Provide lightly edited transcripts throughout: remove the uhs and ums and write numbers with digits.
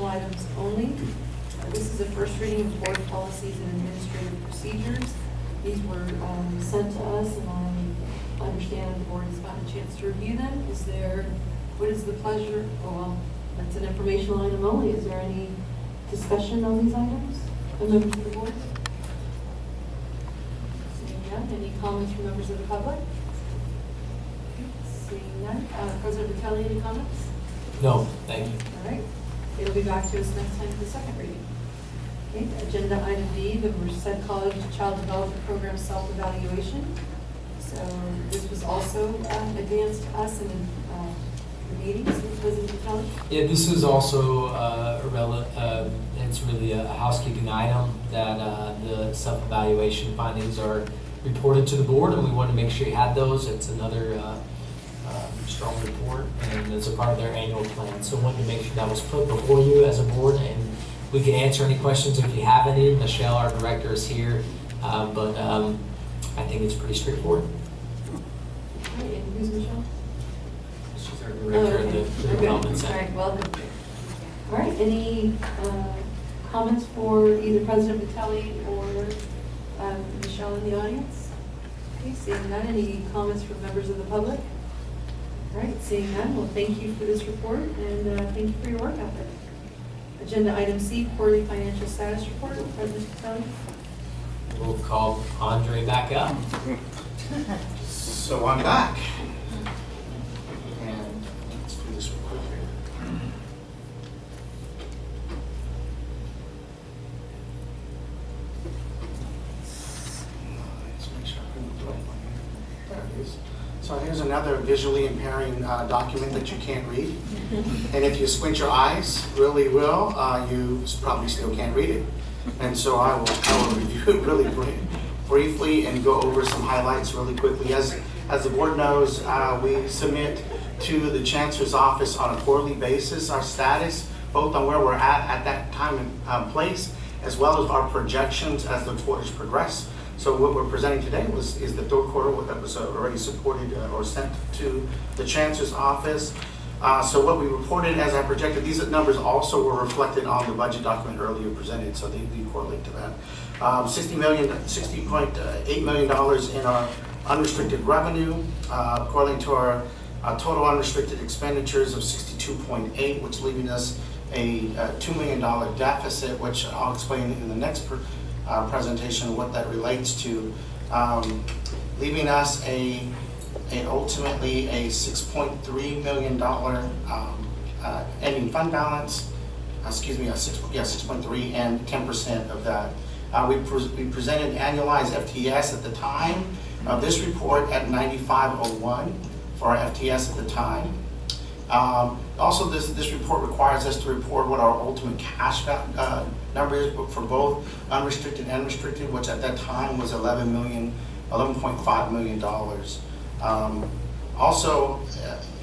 items only. This is the first reading of board policies and administrative procedures. These were sent to us, and I understand the board has gotten a chance to review them. What is the pleasure? Oh, well, that's an informational item only. Is there any discussion on these items from members of the board? Seeing none. Any comments from members of the public? Seeing none. President Vitelli, any comments? No, thank you. All right. It'll be back to us next time for the second reading. Okay, agenda item D, the Merced College Child Development Program self-evaluation. So this was also advanced to us in the meetings with President Vitelli. Yeah, this is also it's really a housekeeping item that the self-evaluation findings are reported to the board, and we want to make sure you had those. It's another strong report, and it's a part of their annual plan. So I wanted to make sure that was put before you as a board, and we can answer any questions if you have any. Michelle, our director, is here, but I think it's pretty straightforward. All right, and who's Michelle? She's our director of the development center. All right, welcome. All right, any comments for either President Vitelli or Michelle in the audience? Okay, seeing none. Any comments from members of the public? All right, seeing none. Well, thank you for this report, and thank you for your work out there. Agenda item C, quarterly financial status report. President Vitelli. We'll call Andre back up. So I'm back. And let's do this real quick here. Let's make sure I can do it. There it is. So here's another visually impairing document that you can't read. And if you squint your eyes really well, you probably still can't read it. And so I will review it really briefly and go over some highlights really quickly. As the board knows, we submit to the Chancellor's Office on a quarterly basis our status, both on where we're at that time and place, as well as our projections as the quarters progress. So what we're presenting today is the third quarter that was already supported or sent to the Chancellor's Office. So what we reported as I projected, these numbers also were reflected on the budget document earlier presented, so they correlate to that. $60.8 million in our unrestricted revenue, according to our total unrestricted expenditures of 62.8, which leaving us a $2 million deficit, which I'll explain in the next presentation what that relates to, leaving us ultimately a $6.3 million ending fund balance. Excuse me, 6.3 and 10% of that. We presented annualized FTS at the time of this report at 95.01 for our FTS at the time. Also, this report requires us to report what our ultimate cash number is for both unrestricted and restricted, which at that time was $11.5 million. Also,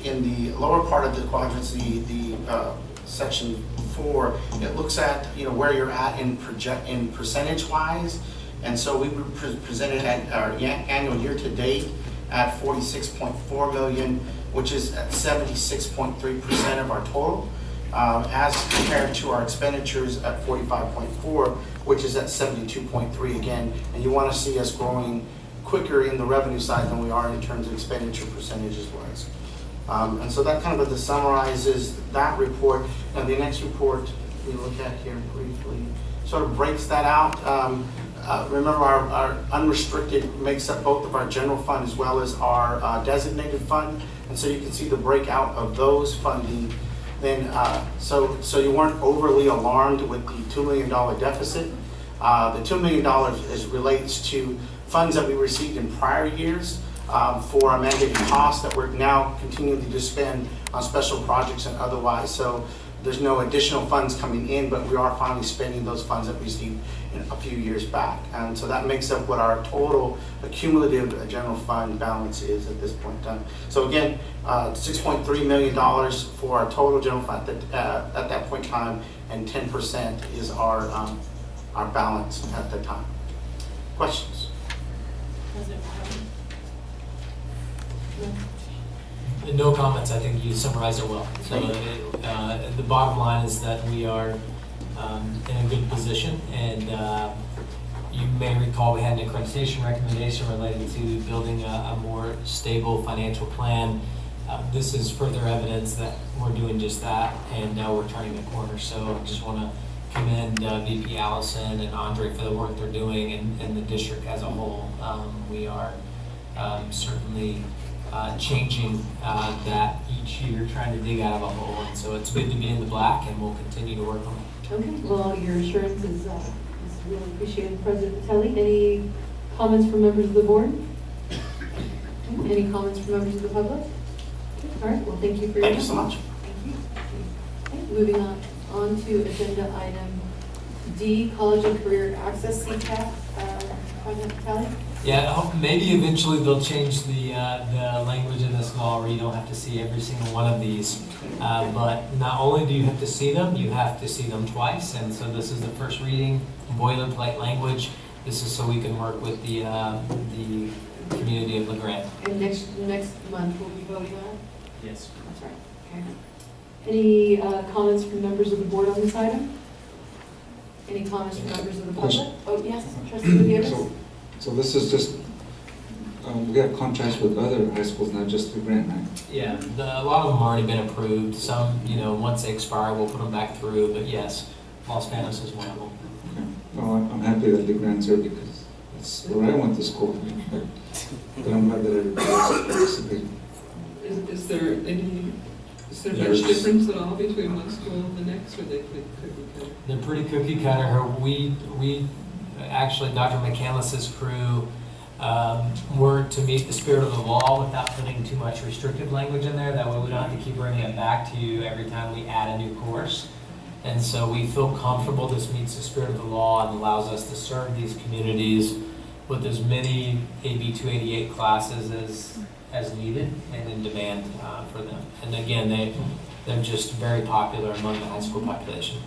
in the lower part of the quadrants, the section 4, it looks at where you're at in percentage wise, and so we presented at our annual year to date at 46.4 million, which is at 76.3% of our total, as compared to our expenditures at 45.4, which is at 72.3 again. And you want to see us growing quicker in the revenue side than we are in terms of expenditure percentages wise. And so that kind of summarizes that report. Now the next report we look at here briefly sort of breaks that out. Remember our unrestricted makes up both of our general fund as well as our designated fund. And so you can see the breakout of those funding. Then, so you weren't overly alarmed with the $2 million deficit. The $2 million relates to funds that we received in prior years for our mandated costs that we're now continuing to spend on special projects and otherwise. So there's no additional funds coming in, but we are finally spending those funds that we received a few years back. And so that makes up what our total cumulative general fund balance is at this point in time. So again, $6.3 million for our total general fund at that point in time, and 10% is our balance at that time. Questions? No comments. I think you summarized it well. So the bottom line is that we are in a good position, and you may recall we had an accreditation recommendation related to building a more stable financial plan. This is further evidence that we're doing just that, and now we're turning the corner. So I just want to commend VP Allison and Andre for the work they're doing, and the district as a whole. We are certainly changing that each year, trying to dig out of a hole, and so it's good to be in the black, and we'll continue to work on it. Okay, well, your assurance is really appreciated, President Vitelli. Any comments from members of the board? Any comments from members of the public? All right, well, thank you for your Thank you so much. Thank you. Okay, moving on to agenda item D, College and Career Access CCAP. President Vitelli? Yeah, maybe eventually they'll change the language in this law where you don't have to see every single one of these. But not only do you have to see them, you have to see them twice. And so this is the first reading, boilerplate language. This is so we can work with the community of LeGrand. And next month we'll be voting on it? Yes. That's right. Okay. Any comments from members of the board on this item? Any comments from members of the public? Question. Oh, yes, Trustee Gutierrez? So this is just, we have contracts with other high schools, not just the grant, right? Yeah, a lot of them have already been approved. Some, once they expire, we'll put them back through. But yes, Los Panos is one of them. Okay. Well, I'm happy that the grants are, because that's where I went to school. But I'm glad that everybody else participated. Is there much difference at all between one school and the next, or they could cookie cutter? They're pretty cookie cutter. We actually, Dr. McCandless's crew worked to meet the spirit of the law without putting too much restrictive language in there. That way we don't have to keep bringing it back to you every time we add a new course. And so we feel comfortable this meets the spirit of the law and allows us to serve these communities with as many AB 288 classes as needed and in demand for them. And again, they're just very popular among the high school population.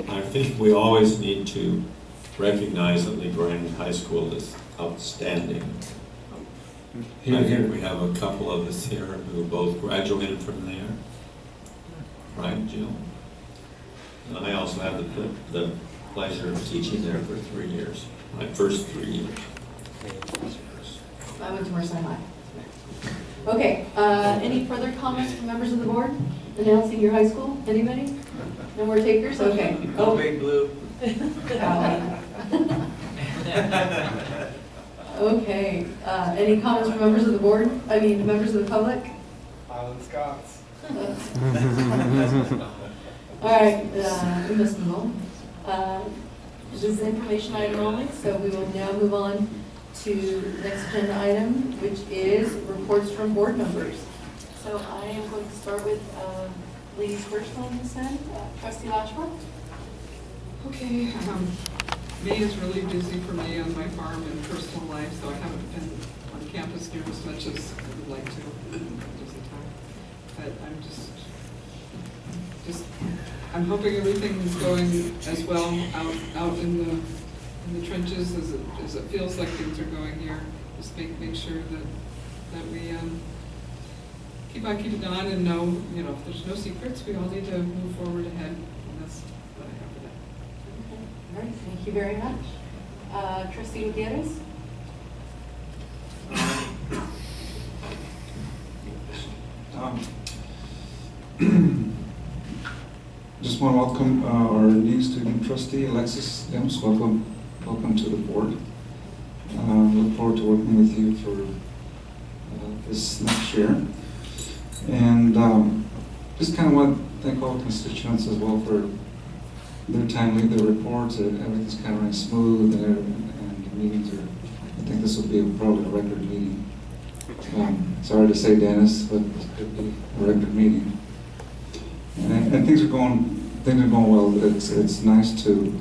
I think we always need to recognize that LeGrand High School is outstanding. I think we have a couple of us here who both graduated from there. Right, Jill? And I also had the pleasure of teaching there for 3 years, my first 3 years. I went to Merced High. Okay, any further comments from members of the board announcing your high school? Anybody? No more takers? Okay. Go Big Blue. Okay, any comments from members of the board? I mean, members of the public? Island Scots. All right, we must move on. This is information item only, so we will now move on to the next agenda item, which is reports from board members. So I am going to start with ladies first on this end. Trustee Lashmore? Okay, May is really busy for me on my farm and personal life, so I haven't been on campus here as much as I would like to just the time. But I'm I'm hoping everything is going as well out in the trenches as it feels like things are going here. Just make sure that we keep it on and know, if there's no secrets, we all need to move forward ahead, and that's what I have for that. Okay. All right, thank you very much. Trustee Gutierrez? Just want to welcome our new student trustee, Alexis Dems. Welcome to the board. Look forward to working with you for this next year. And just kind of want to thank all the constituents as well for their time, their reports. Everything's kind of running smooth, and the meetings are, I think this will be probably a record meeting. Sorry to say, Dennis, but this could be a record meeting. And things are going well. It's nice to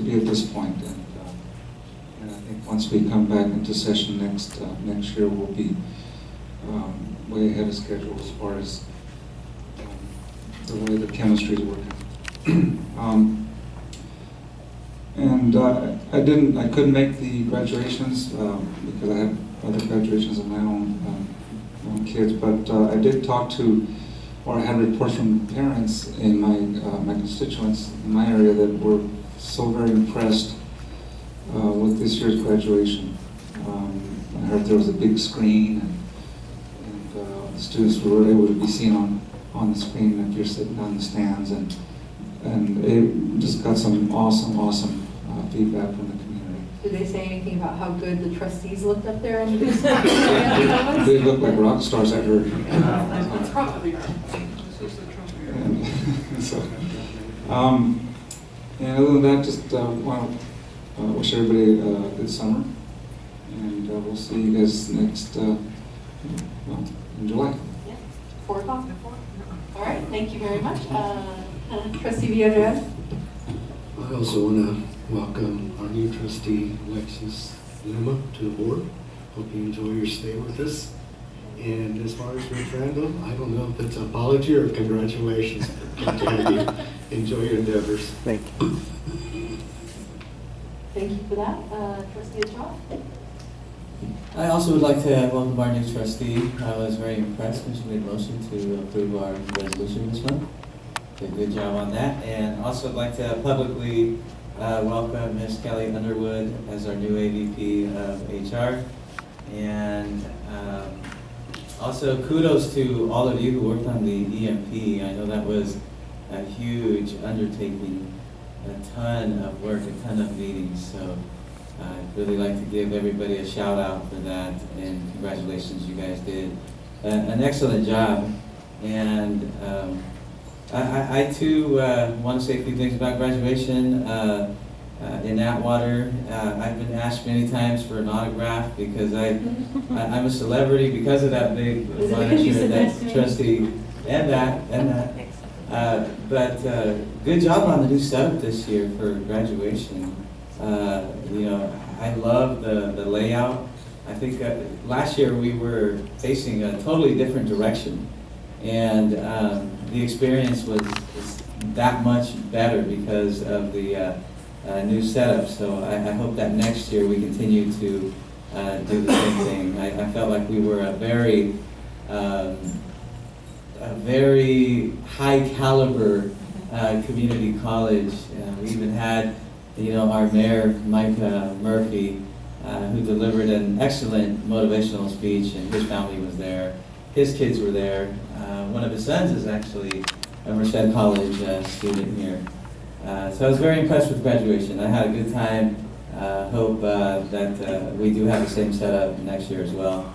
be at this point, and I think once we come back into session next year, we'll be way ahead of schedule as far as the way the chemistry is working. I couldn't make the graduations because I had other graduations of my own kids, but I did talk to, or I had reports from parents in my constituents in my area that were so very impressed with this year's graduation. I heard there was a big screen, and the students were able to be seen on the screen if you're sitting on the stands, and it just got some awesome feedback from the community. Did they say anything about how good the trustees looked up there on the big screen? They look like rock stars, I heard. That's probably right. This is the trophy. And so, and other than that, just want to wish everybody a good summer, and we'll see you guys next, well, in July. Yeah. 4 o'clock. All right, thank you very much. Trustee Villarreal? I also want to welcome our new trustee, Alexis Lima, to the board. Hope you enjoy your stay with us. And as far as Rich Randall, I don't know if it's an apology or congratulations. Good to have you. Enjoy your endeavors. Thank you. Thank you for that. Trustee Achar? I also would like to welcome our new trustee. I was very impressed when she made a motion to approve our resolution this month. Did a good job on that. And also I'd like to publicly welcome Ms. Kelly Underwood as our new AVP of HR. And also kudos to all of you who worked on the EMP. I know that was a huge undertaking, a ton of work, a ton of meetings. So I'd really like to give everybody a shout out for that, and congratulations, you guys did an excellent job. And I too want to say a few things about graduation. In Atwater, I've been asked many times for an autograph because I'm a celebrity because of that big monitor, that trustee, and that. But good job on the new setup this year for graduation. You know, I love the layout. I think last year we were facing a totally different direction, and the experience was that much better because of the new setup. So I hope that next year we continue to do the same thing. I felt like we were a very high caliber community college. We even had, you know, our mayor, Mike Murphy, who delivered an excellent motivational speech, and his family was there. His kids were there. One of his sons is actually a Merced College student here. So I was very impressed with graduation. I had a good time. Hope that we do have the same setup next year as well.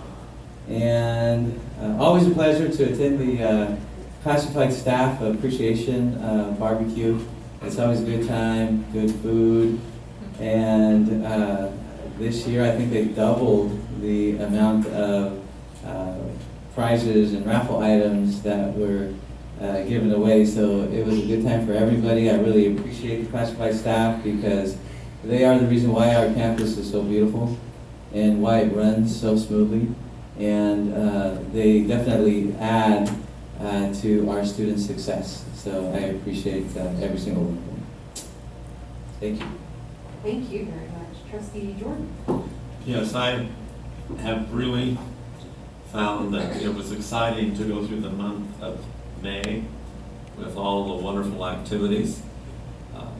And always a pleasure to attend the classified staff appreciation barbecue. It's always a good time, good food, and this year I think they doubled the amount of prizes and raffle items that were given away, so it was a good time for everybody. I really appreciate the classified staff because they are the reason why our campus is so beautiful and why it runs so smoothly, and they definitely add to our students' success. So I appreciate every single one of them. Thank you. Thank you very much. Trustee Jordan? Yes, I have really found that it was exciting to go through the month of May with all the wonderful activities.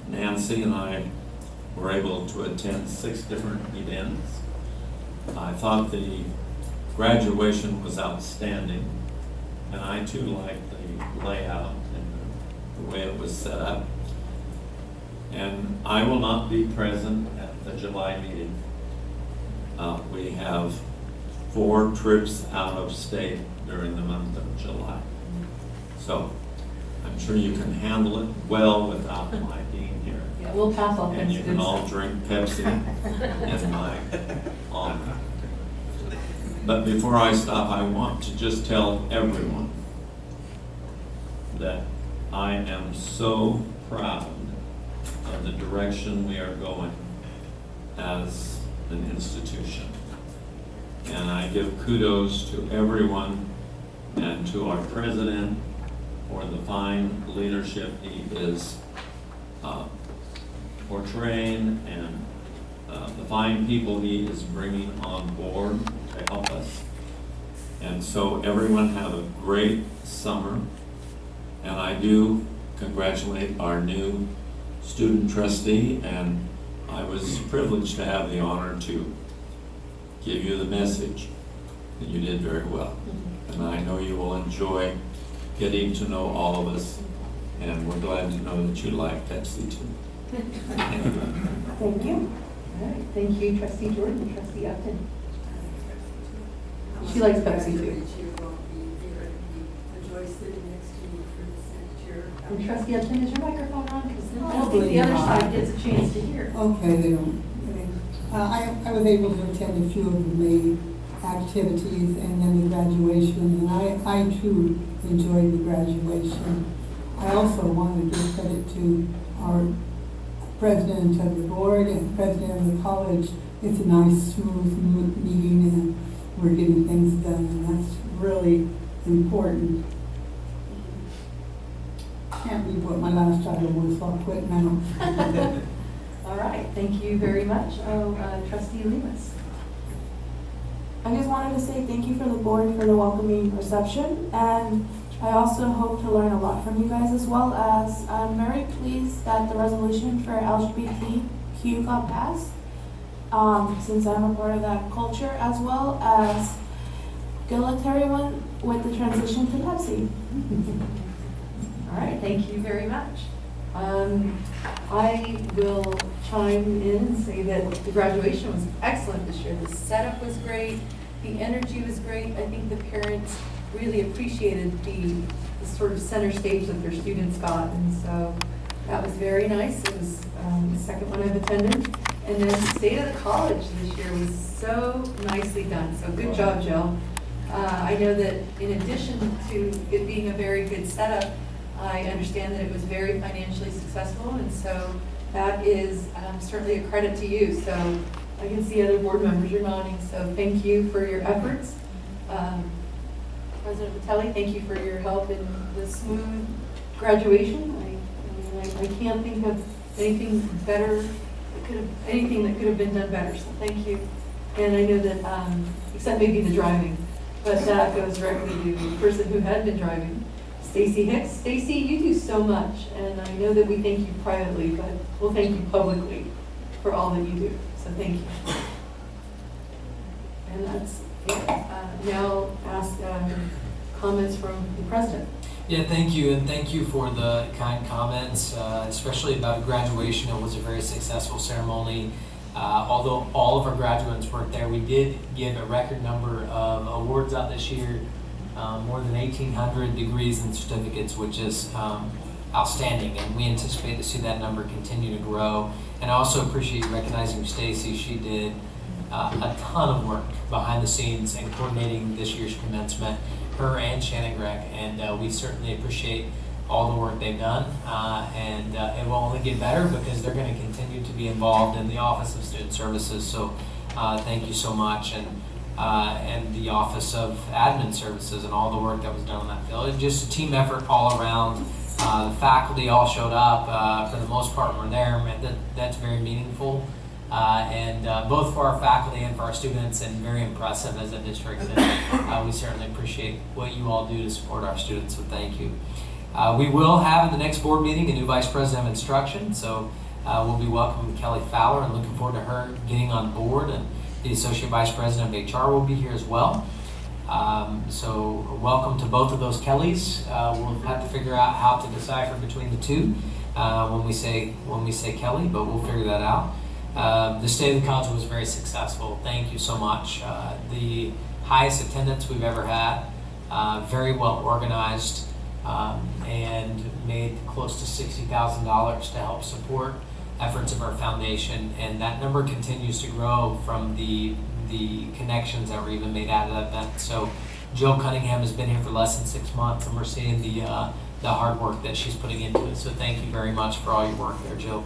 Nancy and I were able to attend 6 different events. I thought the graduation was outstanding, and I too liked the layout and the way it was set up. And I will not be present at the July meeting. We have 4 trips out of state during the month of July. So I'm sure you can handle it well without my being here. Yeah, we'll pass on And you can all drink Pepsi in my honor. But before I stop, I want to just tell everyone that I am so proud of the direction we are going as an institution. And I give kudos to everyone and to our president for the fine leadership he is portraying, and the fine people he is bringing on board to help us. And so everyone have a great summer. And I do congratulate our new student trustee, and I was privileged to have the honor to give you the message, and you did very well. And I know you will enjoy getting to know all of us, and we're glad to know that you like Pepsi too. Thank you. All right, thank you, Trustee Jordan and Trustee Upton. She likes Pepsi too. And Trustee Upton, is your microphone on? Because I don't think the other side gets a chance to hear. Okay, they don't. I was able to attend a few of the May activities and then the graduation, and I too enjoyed the graduation. I also want to give credit to our president of the board and president of the college. It's a nice, smooth meeting, and we're getting things done, and that's really important. Can't believe what my last title was, so I'll quit now. All right, thank you very much. Trustee Lemus. I just wanted to say thank you for the board for the welcoming reception, and I also hope to learn a lot from you guys, as well as I'm very pleased that the resolution for LGBTQ got passed, since I'm a part of that culture, as well as good luck to everyone with the transition to Pepsi. All right, thank you very much. I will chime in and say that the graduation was excellent this year. The setup was great, the energy was great. I think the parents really appreciated the sort of center stage that their students got, and so that was very nice. It was the second one I've attended. And then the state of the college this year was so nicely done, so good job, Jill. I know that in addition to it being a very good setup, I understand that it was very financially successful, and so that is certainly a credit to you. So I can see other board members are nodding, so thank you for your efforts. President Vitelli, thank you for your help in the smooth graduation. I can't think of anything better, anything that could have been done better, so thank you. And I know that, except maybe the driving, but that goes directly to the person who had been driving. Stacy Hicks. Stacy, you do so much, and I know that we thank you privately, but we'll thank you publicly for all that you do. So thank you. And that's it. Now ask comments from the president. Yeah, thank you, and thank you for the kind comments, especially about graduation. It was a very successful ceremony. Although all of our graduates weren't there, we did give a record number of awards out this year. More than 1,800 degrees and certificates, which is outstanding, and we anticipate to see that number continue to grow. And I also appreciate you recognizing Stacy. She did a ton of work behind the scenes in coordinating this year's commencement, her and Shannon Gregg, and we certainly appreciate all the work they've done, and it will only get better because they're going to continue to be involved in the Office of Student Services, so thank you so much. And the Office of Admin Services and all the work that was done on that field. It's just a team effort all around. The faculty all showed up, for the most part were there, and that's very meaningful. And both for our faculty and for our students, and very impressive as a district. And we certainly appreciate what you all do to support our students, so thank you. We will have in the next board meeting a new Vice President of Instruction, so we'll be welcoming Kelly Fowler and looking forward to her getting on board. And the Associate Vice President of HR will be here as well. So welcome to both of those Kellys. We'll have to figure out how to decipher between the two when we say Kelly, but we'll figure that out. The State of the College was very successful. Thank you so much. The highest attendance we've ever had, very well organized, and made close to $60,000 to help support efforts of our foundation, and that number continues to grow from the connections that were even made out of that event. So Jill Cunningham has been here for less than 6 months, and we're seeing the hard work that she's putting into it. So thank you very much for all your work there, Jill.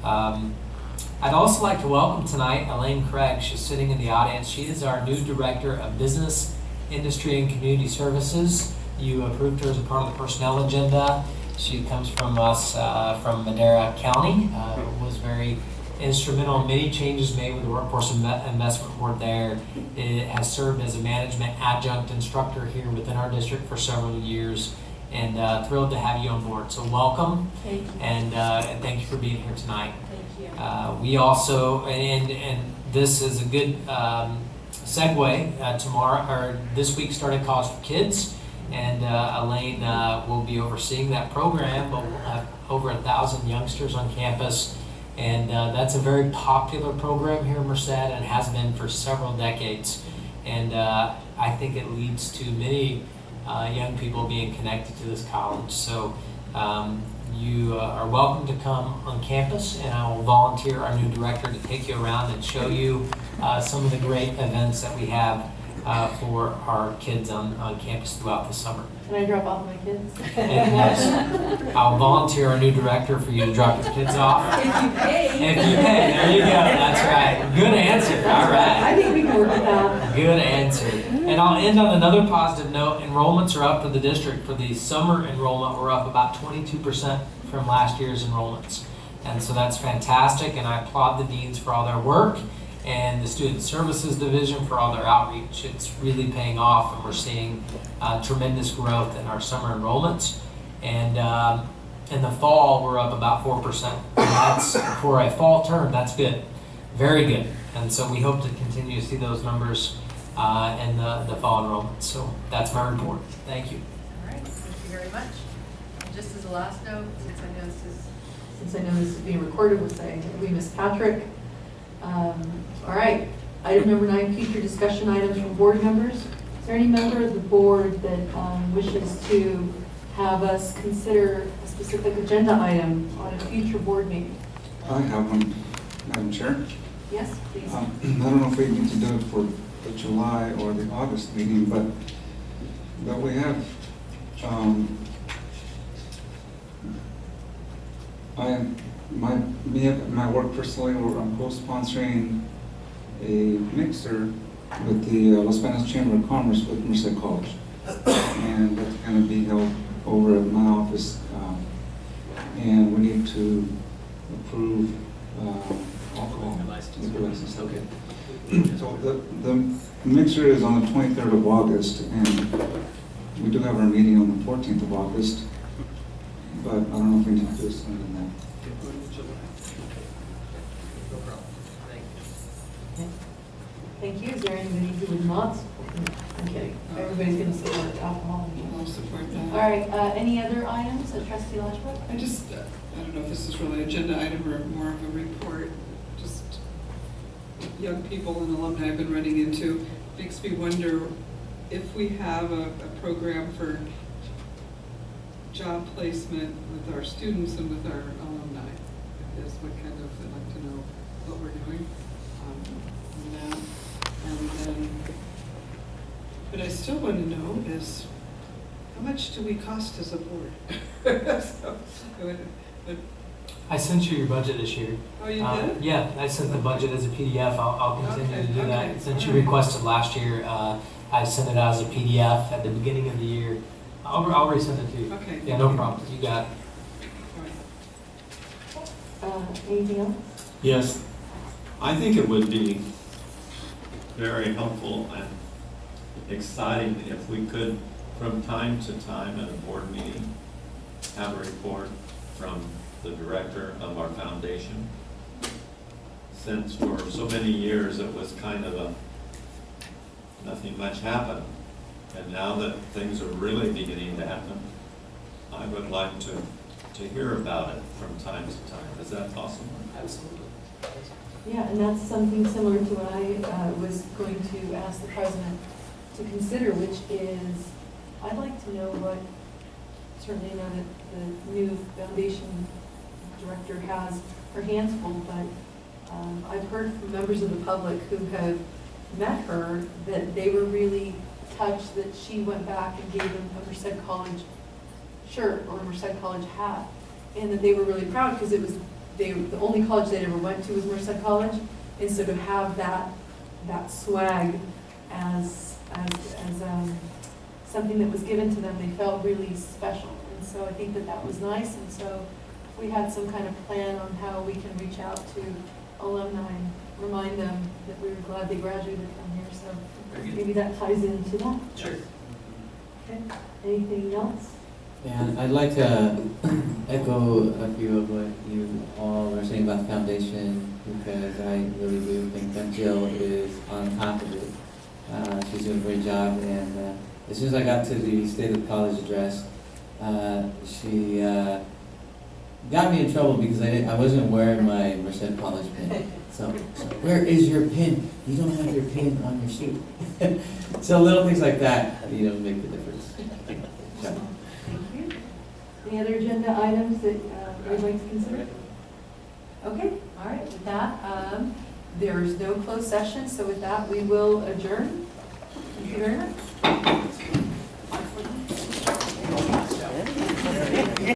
I'd also like to welcome tonight Elaine Craig. She's sitting in the audience. She is our new Director of Business, Industry, and Community Services. You approved her as a part of the personnel agenda. She comes from us from Madera County, was very instrumental in many changes made with the Workforce Investment Board there. It has served as a management adjunct instructor here within our district for several years, and thrilled to have you on board. So welcome, Thank you. and thank you for being here tonight. Thank you. We also, and this is a good segue, tomorrow, or this week started College for Kids, and Elaine will be overseeing that program, but we'll have over 1,000 youngsters on campus, and that's a very popular program here in Merced and has been for several decades, and I think it leads to many young people being connected to this college. So you are welcome to come on campus, and I will volunteer our new director to take you around and show you some of the great events that we have for our kids on campus throughout the summer. Can I drop off my kids? And yes, I'll volunteer our new director for you to drop your kids off. If you pay. If you pay, there you go, that's right. Good answer, all right. I think we can work with that. Good answer. And I'll end on another positive note. Enrollments are up for the district. For the summer enrollment, we're up about 22% from last year's enrollments. And so that's fantastic, and I applaud the deans for all their work and the Student Services Division for all their outreach. It's really paying off, and we're seeing tremendous growth in our summer enrollments. And in the fall, we're up about 4%. And that's, for a fall term, that's good. Very good. And so we hope to continue to see those numbers in the fall enrollment. So that's my report. Thank you. All right, thank you very much. And just as a last note, since I know this is being recorded, we'll say we miss Patrick. All right, item number 9, future discussion items from board members. Is there any member of the board that wishes to have us consider a specific agenda item on a future board meeting? I have one, Madam Chair. Yes, please. I don't know if we need to do it for the July or the August meeting, but we have, my work personally, I'm co-sponsoring a mixer with the Los Banos Chamber of Commerce with Merced College. And that's going to be held over at my office. And we need to approve alcohol liquor license. Okay. So the mixer is on the 23rd of August, and we do have our meeting on the 14th of August. But I don't know if we need to do it sooner than that. Thank you. Is there anybody who would not? I'm kidding. Everybody's going to support alcohol. I'll support that. All right, any other items, Trustee Lashbrook? I just, I don't know if this is really an agenda item or more of a report, just young people and alumni I've been running into. Makes me wonder if we have a program for job placement with our students and with our alumni. Is what kind of, I'd like to know what we're doing on that. And then, but I still want to know is, how much do we cost as a board? So, I sent you your budget this year. oh, you did? Yeah, I sent the budget as a PDF. I'll continue Okay, to do that. okay, Since you all right. requested last year, I sent it out as a PDF at the beginning of the year. I'll resend it to you. Okay. Yeah, no problem. You got it. All right. Anything else? Yes, I think it would be very helpful and exciting if we could, from time to time at a board meeting, have a report from the director of our foundation. Since for so many years it was kind of nothing much happened. And now that things are really beginning to happen, I would like to hear about it from time to time. Is that possible? Absolutely. Yeah, and that's something similar to what I was going to ask the president to consider, which is, I'd like to know what, certainly know that the new foundation director has her hands full, but I've heard from members of the public who have met her that they were really touched that she went back and gave them a Merced College shirt or a Merced College hat, and that they were really proud because it was the only college they ever went to was Merced College, and so to have that swag as something that was given to them, they felt really special, and so I think that was nice. And so if we had some kind of plan on how we can reach out to alumni, remind them that we were glad they graduated from here, so maybe that ties into that. Sure. Okay, anything else? Yeah, I'd like to echo a few of what you all were saying about the foundation, because I really do think that Jill is on top of it. She's doing a great job, and as soon as I got to the State of the College address, she got me in trouble because I wasn't wearing my Merced College pin. So, where is your pin? You don't have your pin on your suit. So little things like that, make the difference. Yeah. Thank you. Any other agenda items that you'd like to consider? Okay, all right, with that, there is no closed session, so with that, we will adjourn. Thank you very much.